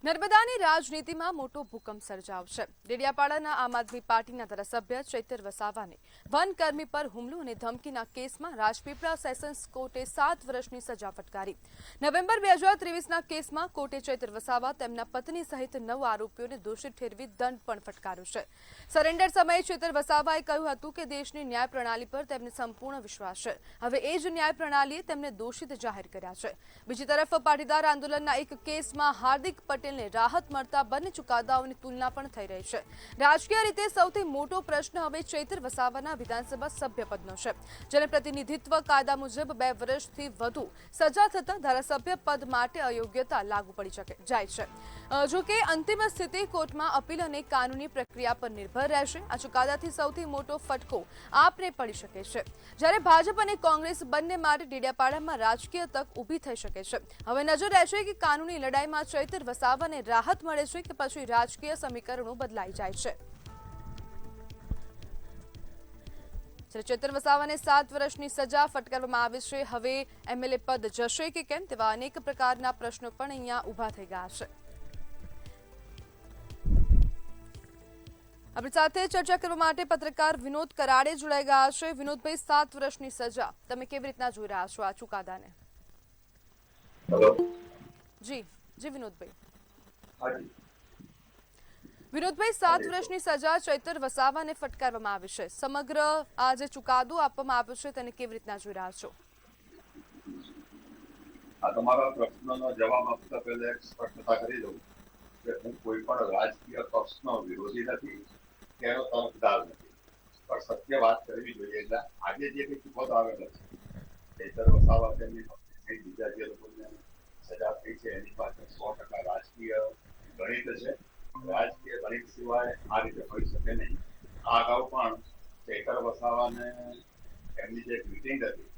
નર્મદાની રાજનીતિમાં મોટો ભૂકંપ સર્જાવશે। ડેડિયાપાડાના આમ આદમી પાર્ટીના ધારાસભ્ય ચૈતર વસાવાને વનકર્મી પર હુમલો અને ધમકીના કેસમાં રાજપીપળા સેશન્સ કોર્ટે 7 વર્ષની સજા ફટકારી। નવેમ્બર 2023ના કેસમાં કોર્ટે ચૈતર વસાવા તેમના પત્ની સહિત 9 આરોપીઓને દોષિત ઠેરવી દંડ પણ ફટકાર્યો છે। સરેન્ડર સમયે ચૈતર વસાવાએ કહ્યું હતું કે દેશની ન્યાય પ્રણાલી પર તેમને સંપૂર્ણ વિશ્વાસ છે। હવે એ જ ન્યાય પ્રણાલીએ તેમને દોષિત જાહેર કર્યા છે। બીજી તરફ પાટીદાર આંદોલનના એક કેસમાં હાર્દિક પટેલ રાહત મળતા બંને ચુકાદાઓની તુલના પણ થઈ રહી છે। રાજકીય રીતે સૌથી મોટો પ્રશ્ન હવે ચૈતર વસાવાના વિધાનસભા સભ્યપદનો છે, જેને પ્રતિનિધિત્વ કાયદા મુજબ 2 વર્ષથી વધુ સજા થતા ધારાસભ્ય પદ માટે અયોગ્યતા લાગુ પડી જાય છે। જો કે અંતિમ સ્થિતિ કોર્ટમાં અપીલ અને કાનૂની પ્રક્રિયા પર નિર્ભર રહેશે। આ ચુકાદાથી સૌથી મોટો ફટકો આપને પડી શકે છે, જ્યારે ભાજપ અને કોંગ્રેસ બંને માટે ડેડિયાપાડામાં રાજકીય તક ઊભી થઈ શકે છે। હવે નજર રહેશે કે કાનૂની લડાઈમાં ચૈતર વસાવાને રાહત મળે છે કે પછી રાજકીય સમીકરણો બદલાઈ જાય છે। ચૈતર વસાવાને 7 વર્ષની સજા ફટકારવામાં આવી છે। હવે એમએલએ પદ જશે કે કેમ તેવા અનેક પ્રકારના પ્રશ્નો પણ અહીંયા ઊભા થઈ ગયા છે। આપણી સાથે ચર્ચા કરવા માટે પત્રકાર વિનોદ કરાડે જોડાઈ ગયા છે। વિનોદભાઈ, 7 વર્ષની સજા તમે કેવી રીતના જોઈ રહ્યા છો આ ચુકાદાને? જી વિનોદભાઈ। વિનોદભાઈ, 7 વર્ષની સજા ચૈતર વસાવાને ફટકારવામાં આવી છે। સમગ્ર આ જે ચુકાદો આપવામાં આવ્યો છે તેને કેવી રીતના જોઈ રહ્યા છો? આ તમારા પ્રશ્નનો જવાબ આપતા પહેલા એક સ્પષ્ટતા કરી દઉં કે હું કોઈ પણ રાજકીય પક્ષનો વિરોધી નથી કે એનો તરફદાર નથી, પણ સત્ય વાત કરવી જોઈએ। એટલે આજે જે કંઈ ચુકાદો આવેલો છે, ચૈતર વસાવા તેમની બીજા જે લોકોને સજા થઈ છે એની પાછળ 100% રાજકીય ગણિત છે। રાજકીય ગણિત સિવાય આ રીતે હોઈ શકે નહીં। આ અગાઉ પણ ચૈતર વસાવાને એમની જે મિટિંગ હતી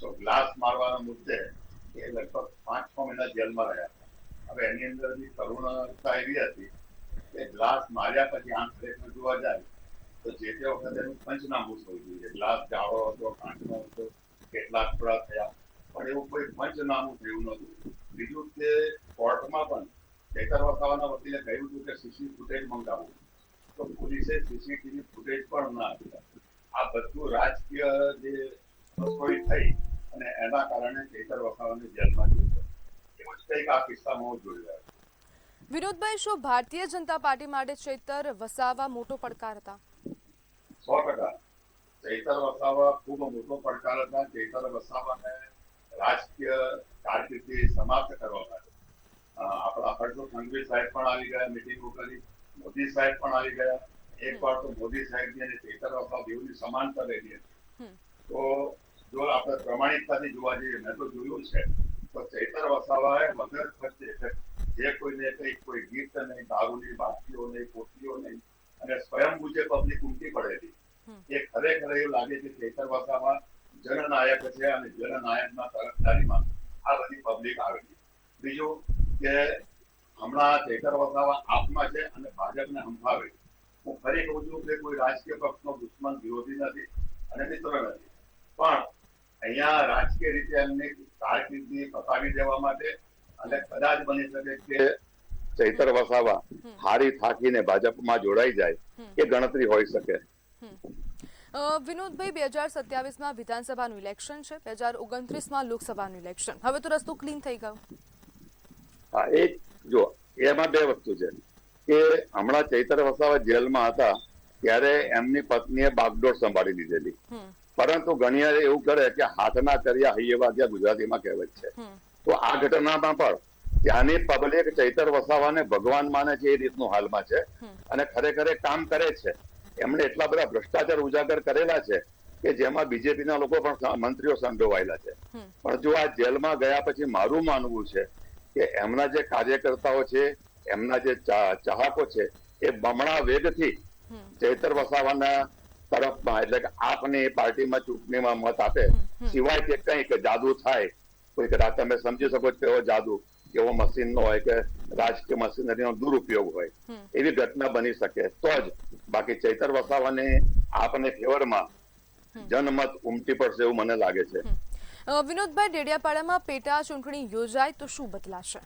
તો ગ્લાસ મારવાના મુદ્દે એ લગભગ 5-6 મહિના જેલમાં રહ્યા હતા। હવે એની અંદર જે કરુણતા એવી હતી કે ગ્લાસ માર્યા પછી આંખ રેખમાં જોવા જાય તો જે તે વખતે એનું પંચનામું થવું જોઈએ। ગ્લાસ જાડો હતો, કાંટનો હતો, કેટલા ટુકડા થયા, પણ એવું કોઈ પંચનામું થયું નહોતું। બીજું કે કોર્ટમાં પણ ચૈતર વસાવાના વકીલે કહ્યું હતું કે સીસી ફૂટેજ મંગાવવું, તો પોલીસે સીસીટીવી ફૂટેજ પણ ના આપ્યા। આ બધું રાજકીય જે રસોઈ થઈ અને એના કારણે ચૈતર વસાવાને જેલમાં જવું પડ્યું। એવું જ કંઈક આ કિસ્સામાં હું જોઈ રહ્યો છું। વિનોદભાઈ, શું ભારતીય જનતા પાર્ટી માટે ચૈતર વસાવા મોટો પડકાર હતા? 100% ચૈતર વસાવા ખૂબ મોટો પડકાર હતા। ચૈતર વસાવાને રાજકીય કારકિર્દી સમાપ્ત કરવા માટે આપણા હર્ષ સંઘવી સાહેબ પણ આવી ગયા, મિટિંગો કરી, મોદી સાહેબ પણ આવી ગયા। એક વાર તો મોદી સાહેબની અને ચૈતર વસાવા બેઉની સમાનતા રહેલી હતી। તો જો આપણે પ્રમાણિકતાથી જોવા જઈએ, મેં તો જોયું છે તો ચૈતર વસાવાએ વગર ખર્ચે જે કોઈને કોઈ ગિફ્ટ નહીં, દારૂની બાટલીઓ નહીં, પોટલીઓ નહીં, અને સ્વયંભૂ જે પબ્લિક ઉમટી પડેલી, એ ખરેખર એવું લાગે કે ચૈતર વસાવા જનનાયક છે અને જનનાયકના તરફદારીમાં આ બધી પબ્લિક આવેલી। બીજું કે હમણાં ચૈતર વસાવા આપમાં છે અને ભાજપને હંફાવે। હું ફરી કહું છું કે કોઈ રાજકીય પક્ષનો દુશ્મન વિરોધી નથી અને મિત્ર નથી, પણ અહીંયા રાજકીય રીતે એમની કારકિર્દી પતાવી દેવા માટે અને કદાચ બની શકે કે ચૈતર વસાવા હારી થાકીને ભાજપમાં જોડાઈ જાય એ ગણતરી હોઈ શકે। વિનોદભાઈ, 2027માં વિધાનસભાનું ઇલેક્શન છે, 2029માં લોકસભાનું ઇલેક્શન, હવે તો રસ્તો ક્લીન થઈ ગયો। હા, એ જો એમાં 2 વસ્તુ છે કે હમણાં ચૈતર વસાવા જેલમાં હતા ત્યારે એમની પત્નીએ બાગડોર સંભાળી લીધેલી, પરંતુ ઘણી વાર એવું કરે કે હાથના કર્યા હૈયે વાગ્યા ગુજરાતીમાં કહેવત છે। તો આ ઘટનામાં પણ ત્યાંની પબ્લિક ચૈતર વસાવાને ભગવાન માને છે એ રીતનું હાલમાં છે અને ખરેખર કામ કરે છે। એમણે એટલા બધા ભ્રષ્ટાચાર ઉજાગર કરેલા છે કે જેમાં બીજેપીના લોકો પણ મંત્રીઓ સંડોવાયેલા છે। પણ જો આ જેલમાં ગયા પછી મારું માનવું છે કે એમના જે કાર્યકર્તાઓ છે, એમના જે ચાહકો છે, એ બમણા વેગથી ચૈતર વસાવાના તરફમાં એટલે કે આપની પાર્ટીમાં ચૂંટણીમાં મત આપે, સિવાય કે કંઈક જાદુ થાય, કોઈક તમે સમજી શકો તેવો જાદુ કેવો મશીનનો હોય કે રાજકીય મશીનરીનો દુરુપયોગ હોય, એવી ઘટના બની શકે તો જ, બાકી ચૈતર વસાવાને આપને ફેવરમાં જનમત ઉમટી પડશે એવું મને લાગે છે। વિનોદભાઈ, ડેડિયાપાડામાં પેટા ચૂંટણી યોજાય તો શું બદલાશે?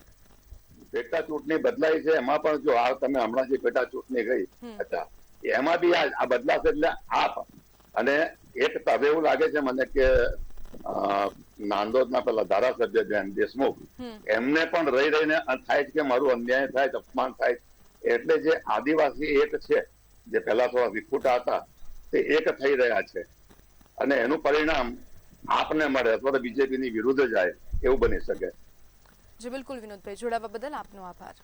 પેટા ચૂંટણી બદલાઈ છે એમાં પણ જો આ તમે હમણાં જે પેટા ચૂંટણી ગઈ હતા એમાં બી આ બદલાશે એટલે આપ અને એક હવે એવું લાગે છે મને કે નાંદોદના પેલા ધારાસભ્ય બેન દેશમુખ એમને પણ રહીને થાય છે કે મારું અન્યાય થાય અપમાન થાય એટલે જે આદિવાસી એક છે જે પહેલા થોડા વિખૂટા હતા તે એક થઈ રહ્યા છે અને એનું પરિણામ આપને મળે અથવા તો બીજેપીની વિરુદ્ધ જાય એવું બની શકે. જી બિલકુલ વિનોદભાઈ, જોડાવા બદલ આપનો આભાર.